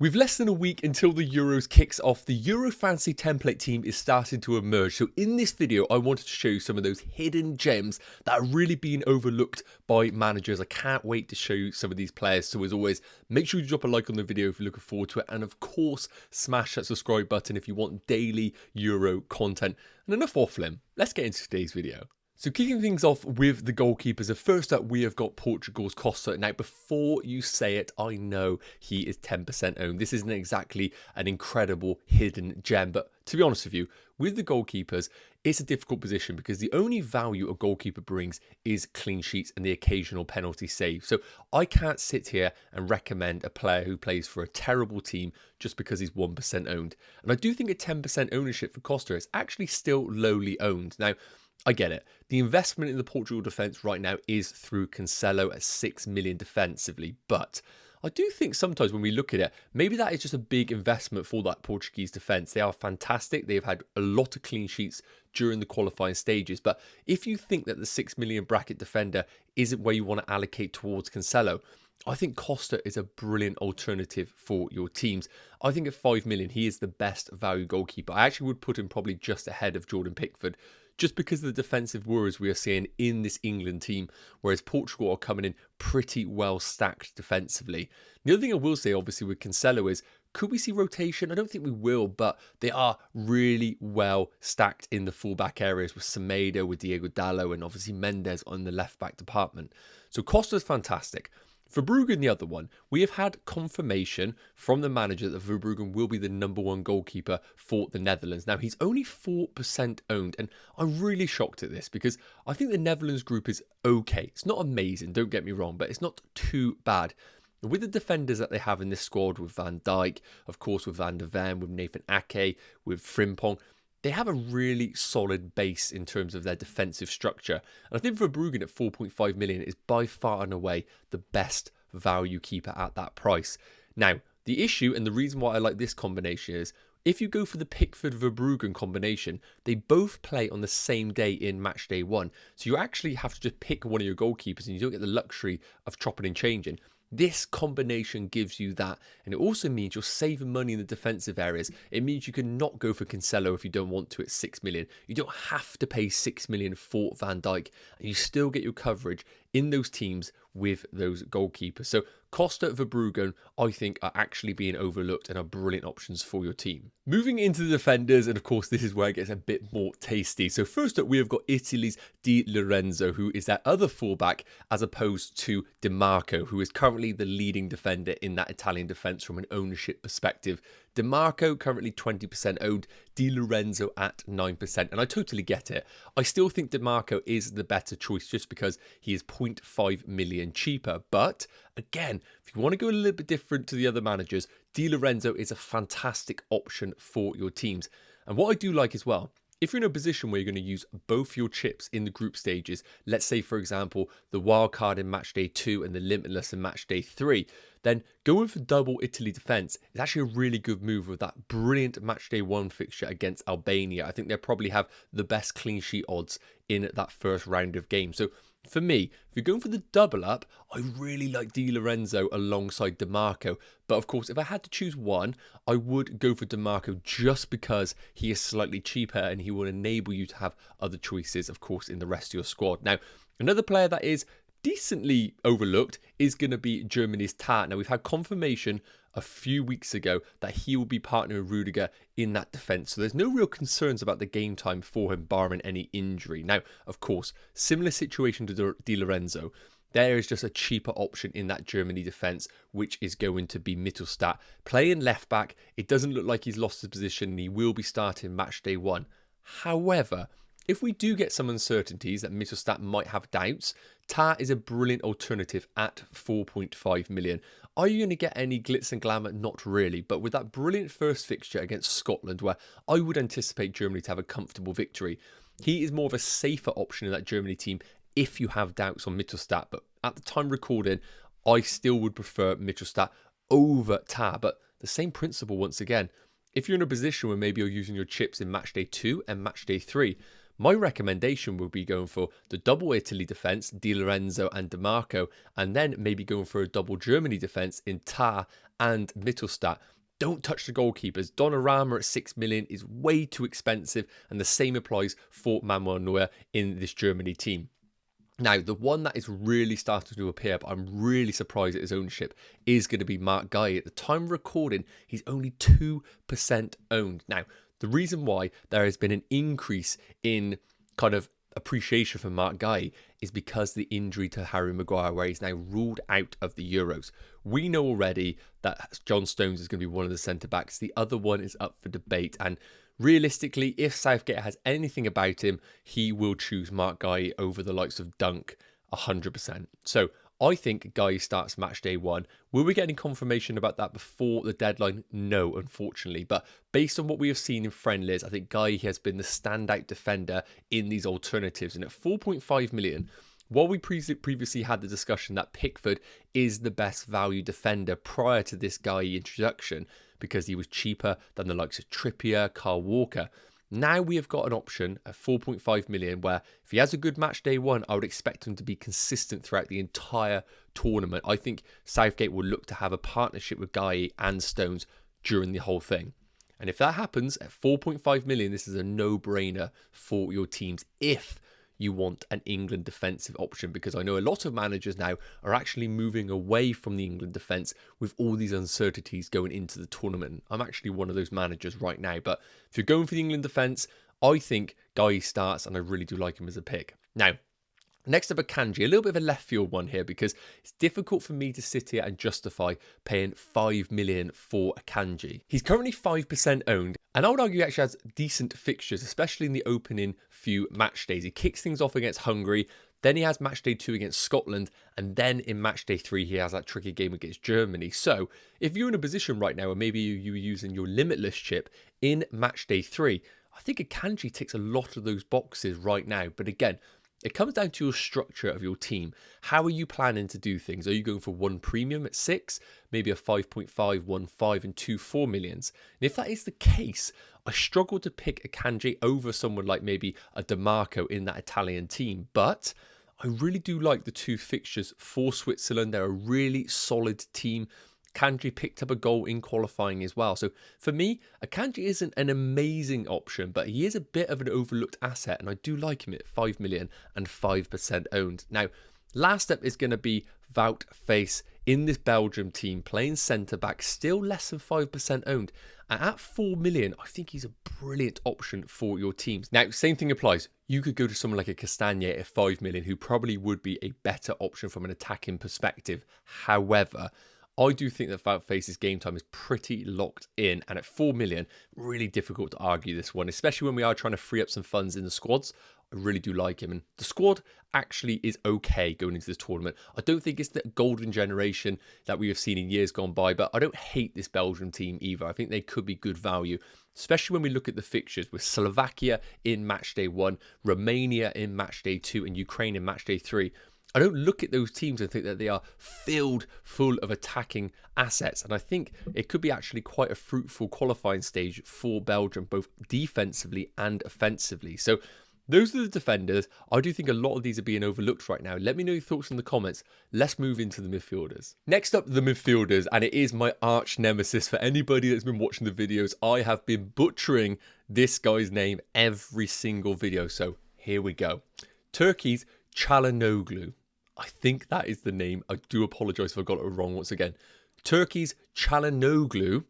With less than a week until the Euros kicks off, the Euro Fantasy template team is starting to emerge. So in this video, I wanted to show you some of those hidden gems that are really being overlooked by managers. I can't wait to show you some of these players. So as always, make sure you drop a like on the video if you're looking forward to it. And of course, smash that subscribe button if you want daily Euro content. And enough waffling, let's get into today's video. So kicking things off with the goalkeepers, first up we have got Portugal's Costa. Now before you say it, I know he is 10% owned. This isn't exactly an incredible hidden gem, but to be honest with you, with the goalkeepers, it's a difficult position because the only value a goalkeeper brings is clean sheets and the occasional penalty save. So I can't sit here and recommend a player who plays for a terrible team just because he's 1% owned. And I do think a 10% ownership for Costa is actually still lowly owned. Now, I get it. The investment in the Portugal defence right now is through Cancelo at 6 million defensively, but I do think sometimes when we look at it, maybe that is just a big investment for that Portuguese defence. They are fantastic. They've had a lot of clean sheets during the qualifying stages, but if you think that the 6 million bracket defender isn't where you want to allocate towards Cancelo, I think Costa is a brilliant alternative for your teams. I think at 5 million, he is the best value goalkeeper. I actually would put him probably just ahead of Jordan Pickford, just because of the defensive worries we are seeing in this England team, whereas Portugal are coming in pretty well stacked defensively. The other thing I will say, obviously, with Cancelo is, could we see rotation? I don't think we will, but they are really well stacked in the fullback areas with Semedo, with Diego Dallo, and obviously Mendes on the left-back department. So Costa's fantastic. Verbruggen, the other one, we have had confirmation from the manager that Verbruggen will be the #1 goalkeeper for the Netherlands. Now, he's only 4% owned, and I'm really shocked at this because I think the Netherlands group is okay. It's not amazing, don't get me wrong, but it's not too bad. With the defenders that they have in this squad, with Van Dijk, of course, with Van der Ven, with Nathan Ake, with Frimpong, they have a really solid base in terms of their defensive structure. And I think Verbruggen at 4.5 million is by far and away the best value keeper at that price. Now, the issue and the reason why I like this combination is, if you go for the Pickford-Verbruggen combination, they both play on the same day in match day 1. So you actually have to just pick one of your goalkeepers and you don't get the luxury of chopping and changing. This combination gives you that, and it also means you're saving money in the defensive areas. It means you can not go for Cancelo if you don't want to at 6 million. You don't have to pay 6 million for Van Dijk, and you still get your coverage in those teams with those goalkeepers. So Costa, Verbruggen, I think, are actually being overlooked and are brilliant options for your team. Moving into the defenders, and of course this is where it gets a bit more tasty. So first up, we have got Italy's Di Lorenzo, who is that other fullback as opposed to Di Marco, who is currently the leading defender in that Italian defence from an ownership perspective. Di Marco currently 20% owned, Di Lorenzo at 9%, and I totally get it. I still think Di Marco is the better choice just because he is 0.5 million cheaper, but again, if you want to go a little bit different to the other managers, Di Lorenzo is a fantastic option for your teams. And what I do like as well, if you're in a position where you're going to use both your chips in the group stages, let's say, for example, the wild card in match day 2 and the limitless in match day 3, then going for double Italy defence is actually a really good move with that brilliant match day 1 fixture against Albania. I think they'll probably have the best clean sheet odds in that first round of games. So for me, if you're going for the double up, I really like Di Lorenzo alongside Di Marco. But of course, if I had to choose one, I would go for Di Marco just because he is slightly cheaper and he will enable you to have other choices, of course, in the rest of your squad. Now, another player that is decently overlooked is going to be Germany's Tar. Now, we've had confirmation a few weeks ago that he will be partnering with Rudiger in that defence. So there's no real concerns about the game time for him, barring any injury. Now, of course, similar situation to Di Lorenzo. There is just a cheaper option in that Germany defence, which is going to be Mittelstadt. Playing left back, it doesn't look like he's lost his position and he will be starting match day 1. However, if we do get some uncertainties that Mittelstadt might have doubts, Tar is a brilliant alternative at 4.5 million. Are you going to get any glitz and glamour? Not really, but with that brilliant first fixture against Scotland, where I would anticipate Germany to have a comfortable victory, he is more of a safer option in that Germany team if you have doubts on Mittelstadt. But at the time recording, I still would prefer Mittelstadt over Tar. But the same principle once again. If you're in a position where maybe you're using your chips in match day 2 and match day 3, my recommendation would be going for the double Italy defence, Di Lorenzo and Di Marco, and then maybe going for a double Germany defence in Tar and Mittelstadt. Don't touch the goalkeepers. Donnarumma at 6 million is way too expensive, and the same applies for Manuel Neuer in this Germany team. Now, the one that is really starting to appear, but I'm really surprised at his ownership, is going to be Marc Guy. At the time of recording, he's only 2% owned. Now, the reason why there has been an increase in kind of appreciation for Marc Guy is because the injury to Harry Maguire, where he's now ruled out of the Euros. We know already that John Stones is going to be one of the centre-backs. The other one is up for debate, and realistically, if Southgate has anything about him, he will choose Marc Guy over the likes of Dunk 100%. So I think Guy starts match day 1. Will we get any confirmation about that before the deadline? No, unfortunately. But based on what we have seen in friendlies, I think Guy has been the standout defender in these alternatives. And at 4.5 million, while we previously had the discussion that Pickford is the best value defender prior to this Guy introduction, because he was cheaper than the likes of Trippier, Kyle Walker. Now we have got an option at 4.5 million where if he has a good match day 1, I would expect him to be consistent throughout the entire tournament. I think Southgate will look to have a partnership with Guy and Stones during the whole thing. And if that happens at 4.5 million, this is a no-brainer for your teams if you want an England defensive option, because I know a lot of managers now are actually moving away from the England defence with all these uncertainties going into the tournament. I'm actually one of those managers right now, but if you're going for the England defence, I think Guy starts, and I really do like him as a pick. Now, next up, Akanji, a little bit of a left field one here because it's difficult for me to sit here and justify paying 5 million for Akanji. He's currently 5% owned, and I would argue he actually has decent fixtures, especially in the opening few match days. He kicks things off against Hungary, then he has match day 2 against Scotland, and then in match day 3 he has that tricky game against Germany. So if you're in a position right now where maybe you were using your limitless chip in match day 3, I think Akanji ticks a lot of those boxes right now. But again, it comes down to your structure of your team. How are you planning to do things? Are you going for one premium at 6, maybe a 5.5, 1 5 and 2 4 millions? And if that is the case, I struggle to pick Akanji over someone like maybe a DeMarco in that Italian team. But I really do like the 2 fixtures for Switzerland. They're a really solid team. Akanji picked up a goal in qualifying as well. So for me, Akanji isn't an amazing option, but he is a bit of an overlooked asset, and I do like him at 5 million and 5% owned. Now, last up is going to be Wout Faes in this Belgium team, playing centre-back, still less than 5% owned. And at 4 million, I think he's a brilliant option for your teams. Now, same thing applies. You could go to someone like a Castagne at 5 million, who probably would be a better option from an attacking perspective. However, I do think that Wout Faes' game time is pretty locked in, and at 4 million, really difficult to argue this one, especially when we are trying to free up some funds in the squads. I really do like him, and the squad actually is okay going into this tournament. I don't think it's the golden generation that we have seen in years gone by, but I don't hate this Belgium team either. I think they could be good value, especially when we look at the fixtures with Slovakia in match day 1, Romania in match day 2, and Ukraine in match day 3. I don't look at those teams and think that they are filled full of attacking assets. And I think it could be actually quite a fruitful qualifying stage for Belgium, both defensively and offensively. So those are the defenders. I do think a lot of these are being overlooked right now. Let me know your thoughts in the comments. Let's move into the midfielders. Next up, the midfielders, and it is my arch nemesis. For anybody that's been watching the videos, I have been butchering this guy's name every single video. So here we go. Turkey's Çalhanoğlu. I think that is the name. I do apologise if I got it wrong once again. Turkey's Çalhanoğlu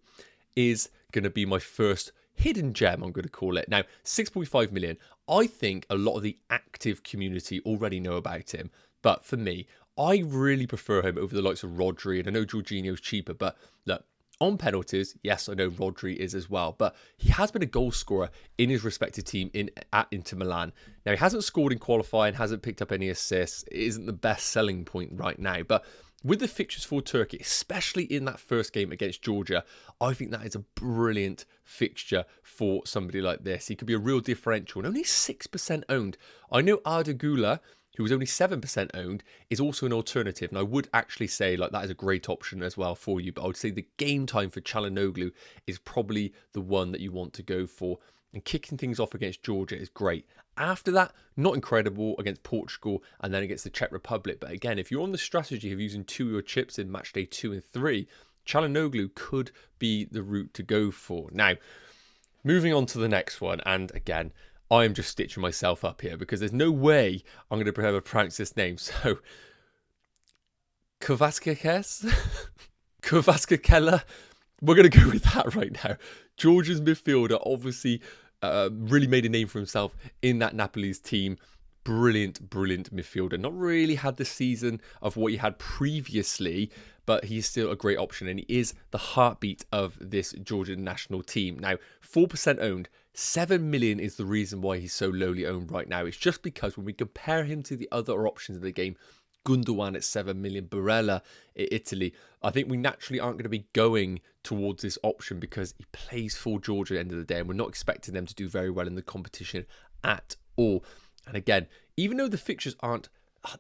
is going to be my first hidden gem, I'm going to call it. Now, 6.5 million. I think a lot of the active community already know about him. But for me, I really prefer him over the likes of Rodri. And I know Jorginho's cheaper, but look, on penalties, yes, I know Rodri is as well, but he has been a goal scorer in his respective team at Inter Milan. Now, he hasn't scored in qualifying, hasn't picked up any assists. It isn't the best selling point right now, but with the fixtures for Turkey, especially in that first game against Georgia, I think that is a brilliant fixture for somebody like this. He could be a real differential, and only 6% owned. I know Arda Güler, who is only 7% owned, is also an alternative. And I would actually say like that is a great option as well for you. But I would say the game time for Çalhanoğlu is probably the one that you want to go for. And kicking things off against Georgia is great. After that, not incredible against Portugal and then against the Czech Republic. But again, if you're on the strategy of using 2 of your chips in match day 2 and 3, Çalhanoğlu could be the route to go for. Now, moving on to the next one, and again, I am just stitching myself up here because there's no way I'm going to be able to pronounce this name. So, Kvasquez? Kvasquez? We're going to go with that right now. Georgia's midfielder obviously really made a name for himself in that Napoli's team. Brilliant midfielder. Not really had the season of what he had previously, but he's still a great option, and he is the heartbeat of this Georgian national team. Now, 4% owned, 7 million is the reason why he's so lowly owned right now. It's just because when we compare him to the other options in the game, Gundogan at 7 million, Barella at Italy, I think we naturally aren't going to be going towards this option because he plays for Georgia at the end of the day, and we're not expecting them to do very well in the competition at all. And again, even though the fixtures aren't,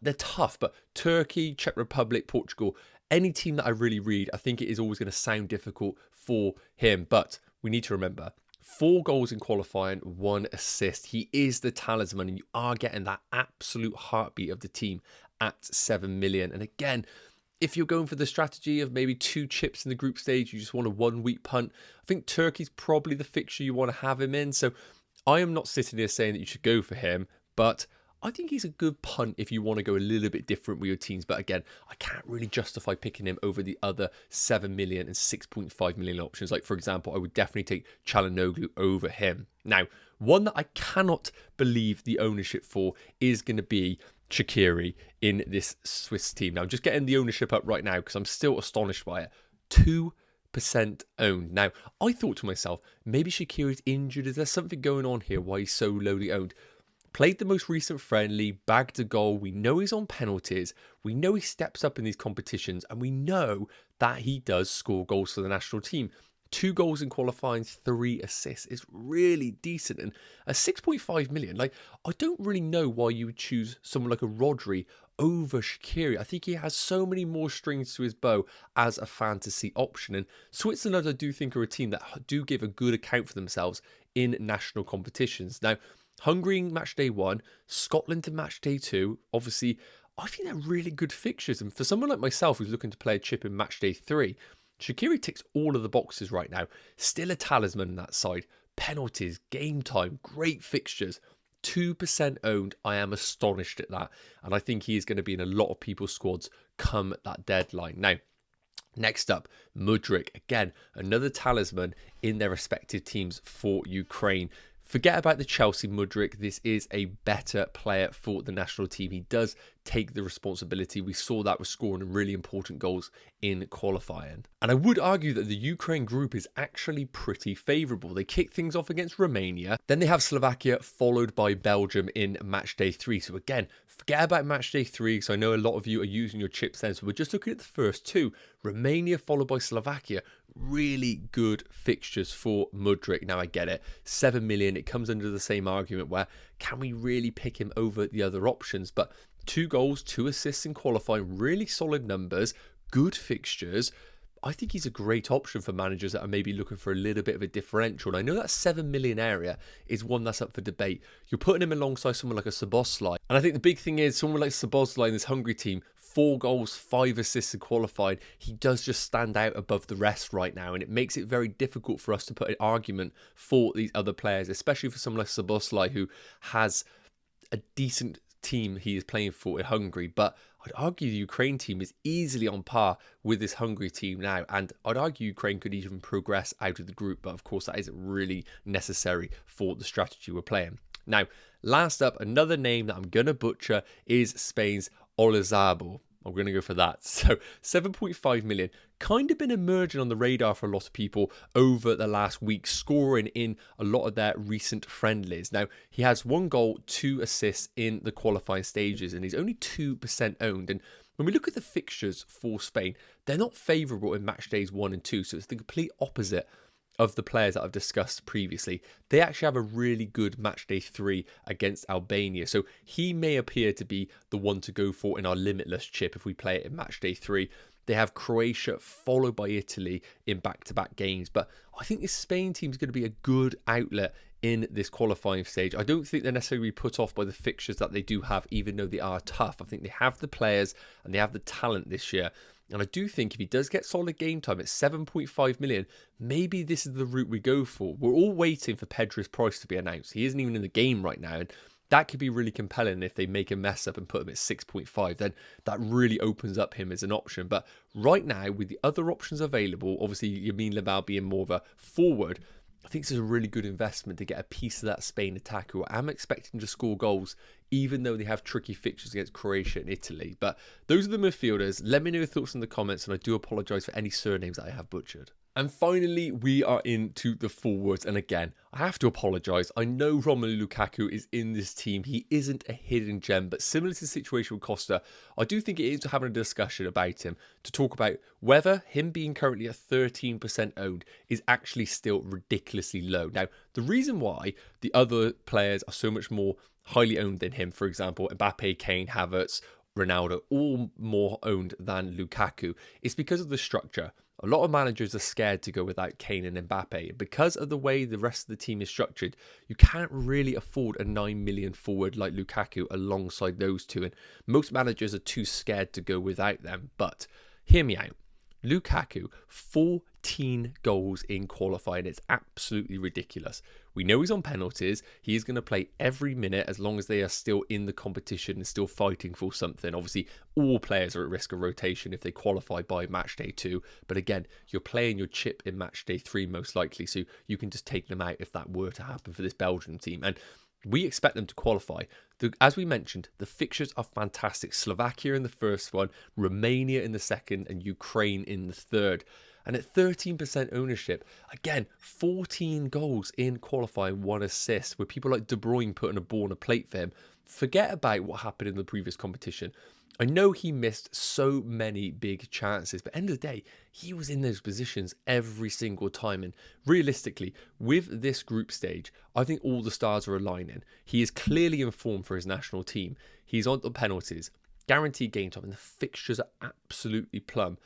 they're tough, but Turkey, Czech Republic, Portugal, any team that I really read, I think it is always going to sound difficult for him. But we need to remember, 4 goals in qualifying, 1 assist. He is the talisman, and you are getting that absolute heartbeat of the team at 7 million. And again, if you're going for the strategy of maybe 2 chips in the group stage, you just want a 1-week punt, I think Turkey's probably the fixture you want to have him in. So I am not sitting here saying that you should go for him, but I think he's a good punt if you want to go a little bit different with your teams. But again, I can't really justify picking him over the other 7 million and 6.5 million options. Like, for example, I would definitely take Çalhanoğlu over him. Now, one that I cannot believe the ownership for is going to be Enquiries in this Swiss team. Now, I'm just getting the ownership up right now because I'm still astonished by it. 2% owned. Now, I thought to myself, maybe Shaqiri's injured. Is there something going on here why he's so lowly owned? Played the most recent friendly, bagged a goal. We know he's on penalties. We know he steps up in these competitions, and we know that he does score goals for the national team. 2 goals in qualifying, 3 assists is really decent. And a 6.5 million, like, I don't really know why you would choose someone like a Rodri over Enquiries. I think he has so many more strings to his bow as a fantasy option. And Switzerland, I do think, are a team that do give a good account for themselves in national competitions. Now, Hungary in match day 1, Scotland in match day 2. Obviously, I think they're really good fixtures. And for someone like myself who's looking to play a chip in match day 3, Enquiries ticks all of the boxes right now. Still a talisman on that side. Penalties, game time, great fixtures. 2% owned. I am astonished at that. And I think he is going to be in a lot of people's squads come that deadline. Now, next up, Mudryk. Again, another talisman in their respective teams for Ukraine. Forget about the Chelsea Mudryk. This is a better player for the national team. He does take the responsibility. We saw that with scoring really important goals in qualifying. And I would argue that the Ukraine group is actually pretty favourable. They kick things off against Romania. Then they have Slovakia, followed by Belgium in match day 3. So again, forget about match day 3, because I know a lot of you are using your chips then. So we're just looking at the first 2. Romania followed by Slovakia. Really good fixtures for Mudryk. Now I get it, 7 million, it comes under the same argument where can we really pick him over the other options? But 2 goals, 2 assists in qualifying, really solid numbers, good fixtures. I think he's a great option for managers that are maybe looking for a little bit of a differential. And I know that 7 million area is one that's up for debate. You're putting him alongside someone like a Szoboszlai. And I think the big thing is someone like Szoboszlai in this Hungary team, 4 goals, 5 assists in qualifying. He does just stand out above the rest right now. And it makes it very difficult for us to put an argument for these other players, especially for someone like Szoboszlai, who has a decent team he is playing for in Hungary. But I'd argue the Ukraine team is easily on par with this Hungary team now. And I'd argue Ukraine could even progress out of the group. But of course, that isn't really necessary for the strategy we're playing. Now, last up, another name that I'm going to butcher is Spain's Oyarzabal. I'm going to go for that. So 7.5 million, kind of been emerging on the radar for a lot of people over the last week, scoring in a lot of their recent friendlies. Now, he has 1 goal, 2 assists in the qualifying stages, and he's only 2% owned. And when we look at the fixtures for Spain, they're not favourable in match days 1 and 2. So it's the complete opposite of the players that I've discussed previously. They actually have a really good match day 3 against Albania. So he may appear to be the one to go for in our limitless chip if we play it in match day 3. They have Croatia followed by Italy in back-to-back games. But I think this Spain team is going to be a good outlet in this qualifying stage. I don't think they're necessarily put off by the fixtures that they do have, even though they are tough. I think they have the players and they have the talent this year. And I do think if he does get solid game time at 7.5 million, maybe this is the route we go for. We're all waiting for Pedro's price to be announced. He isn't even in the game right now. And that could be really compelling if they make a mess up and put him at 6.5. Then that really opens up him as an option. But right now, with the other options available, obviously Yamin Lamal being more of a forward, I think this is a really good investment to get a piece of that Spain attack, who I'm expecting to score goals, even though they have tricky fixtures against Croatia and Italy. But those are the midfielders. Let me know your thoughts in the comments, and I do apologise for any surnames that I have butchered. And finally, we are into the forwards. And again, I have to apologise. I know Romelu Lukaku is in this team. He isn't a hidden gem, but similar to the situation with Costa, I do think it is having a discussion about him to talk about whether him being currently at 13% owned is actually still ridiculously low. Now, the reason why the other players are so much more highly owned than him, for example, Mbappe, Kane, Havertz, Ronaldo, all more owned than Lukaku, is because of the structure. A lot of managers are scared to go without Kane and Mbappe. Because of the way the rest of the team is structured, you can't really afford a 9 million forward like Lukaku alongside those two. And most managers are too scared to go without them. But hear me out. Lukaku, 14 goals in qualifying. It's absolutely ridiculous. We know he's on penalties. He is going to play every minute as long as they are still in the competition and still fighting for something. Obviously, all players are at risk of rotation if they qualify by match day 2. But again, you're playing your chip in match day 3 most likely, so you can just take them out if that were to happen for this Belgian team. And we expect them to qualify. As we mentioned, the fixtures are fantastic. Slovakia in the first one, Romania in the second, and Ukraine in the third. And at 13% ownership, again, 14 goals in qualifying, 1 assist, with people like De Bruyne putting a ball on a plate for him. Forget about what happened in the previous competition. I know he missed so many big chances, but at the end of the day, he was in those positions every single time. And realistically, with this group stage, I think all the stars are aligning. He is clearly in form for his national team. He's on the penalties, guaranteed game time, and the fixtures are absolutely plumb.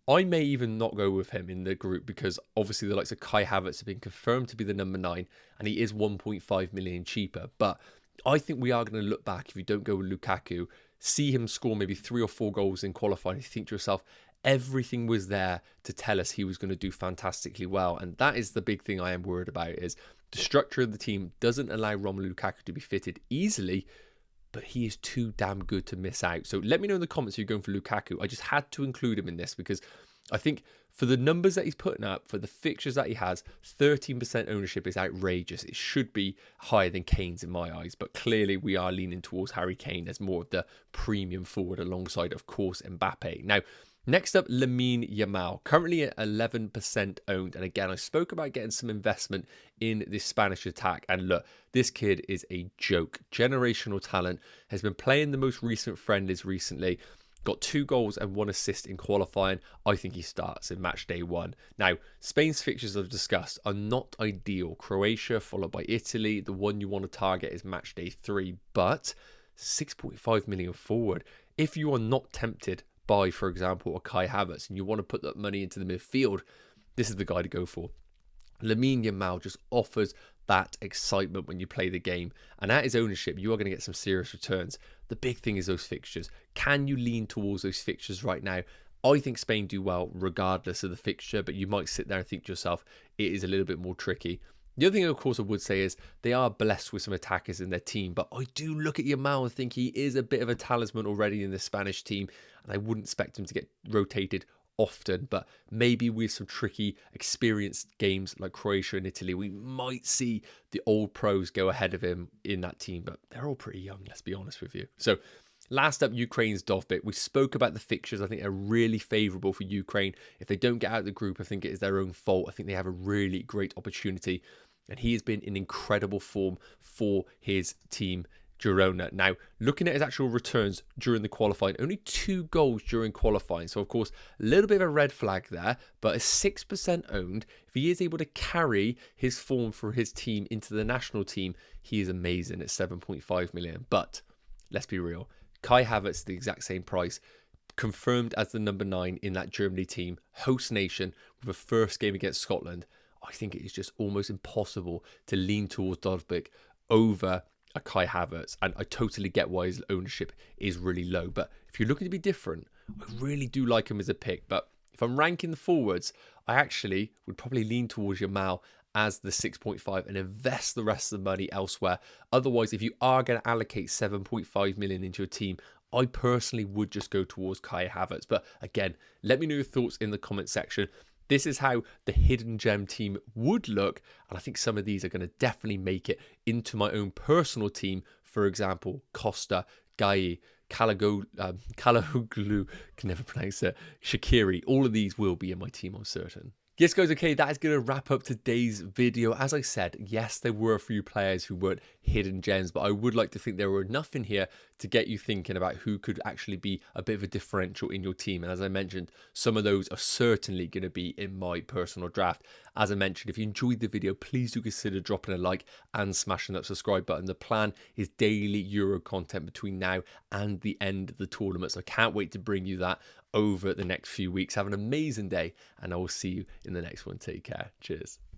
I may even not go with him in the group because obviously the likes of Kai Havertz have been confirmed to be the number 9 and he is 1.5 million cheaper. But I think we are going to look back if you don't go with Lukaku, see him score maybe 3 or 4 goals in qualifying. You think to yourself, everything was there to tell us he was going to do fantastically well. And that is the big thing I am worried about, is the structure of the team doesn't allow Romelu Lukaku to be fitted easily, but he is too damn good to miss out. So let me know in the comments if you're going for Lukaku. I just had to include him in this because I think for the numbers that he's putting up, for the fixtures that he has, 13% ownership is outrageous. It should be higher than Kane's in my eyes, but clearly we are leaning towards Harry Kane as more of the premium forward alongside, of course, Mbappe. Now, next up, Lamine Yamal, currently at 11% owned. And again, I spoke about getting some investment in this Spanish attack. And look, this kid is a joke. Generational talent, has been playing the most recent friendlies recently. Got 2 goals and 1 assist in qualifying. I think he starts in match day 1. Now, Spain's fixtures I've discussed are not ideal. Croatia followed by Italy. The one you want to target is match day 3. But 6.5 million forward. If you are not tempted by, for example, a Kai Havertz and you want to put that money into the midfield, this is the guy to go for. Lamine Yamal just offers that excitement when you play the game, and at his ownership you are going to get some serious returns. The big thing is those fixtures. Can you lean towards those fixtures right now? I think Spain do well regardless of the fixture, but you might sit there and think to yourself it is a little bit more tricky. The other thing, of course, I would say is they are blessed with some attackers in their team, but I do look at Yamal and think he is a bit of a talisman already in the Spanish team, and I wouldn't expect him to get rotated often, but maybe with some tricky, experienced games like Croatia and Italy, we might see the old pros go ahead of him in that team, but they're all pretty young, let's be honest with you. So last up, Ukraine's Uppbeat. We spoke about the fixtures. I think they're really favourable for Ukraine. If they don't get out of the group, I think it is their own fault. I think they have a really great opportunity, and he has been in incredible form for his team, Girona. Now, looking at his actual returns during the qualifying, only 2 goals during qualifying. So, of course, a little bit of a red flag there, but at 6% owned, if he is able to carry his form for his team into the national team, he is amazing at 7.5 million. But let's be real, Kai Havertz, the exact same price, confirmed as the number 9 in that Germany team, host nation, with a first game against Scotland. I think it is just almost impossible to lean towards Uppbeat over a Kai Havertz, and I totally get why his ownership is really low. But if you're looking to be different, I really do like him as a pick, but if I'm ranking the forwards, I actually would probably lean towards Yamal as the 6.5 and invest the rest of the money elsewhere. Otherwise, if you are going to allocate 7.5 million into your team, I personally would just go towards Kai Havertz. But again, let me know your thoughts in the comment section. This is how the hidden gem team would look, and I think some of these are going to definitely make it into my own personal team. For example, Costa, Gueye, Kalahoglu, can never pronounce it, Shaqiri. All of these will be in my team, I'm certain. Yes, guys, okay, that is going to wrap up today's video. As I said, yes, there were a few players who weren't hidden gems, but I would like to think there were enough in here to get you thinking about who could actually be a bit of a differential in your team. And as I mentioned, some of those are certainly going to be in my personal draft. As I mentioned, if you enjoyed the video, please do consider dropping a like and smashing that subscribe button. The plan is daily Euro content between now and the end of the tournament, so I can't wait to bring you that over the next few weeks. Have an amazing day, and I will see you in the next one. Take care. Cheers.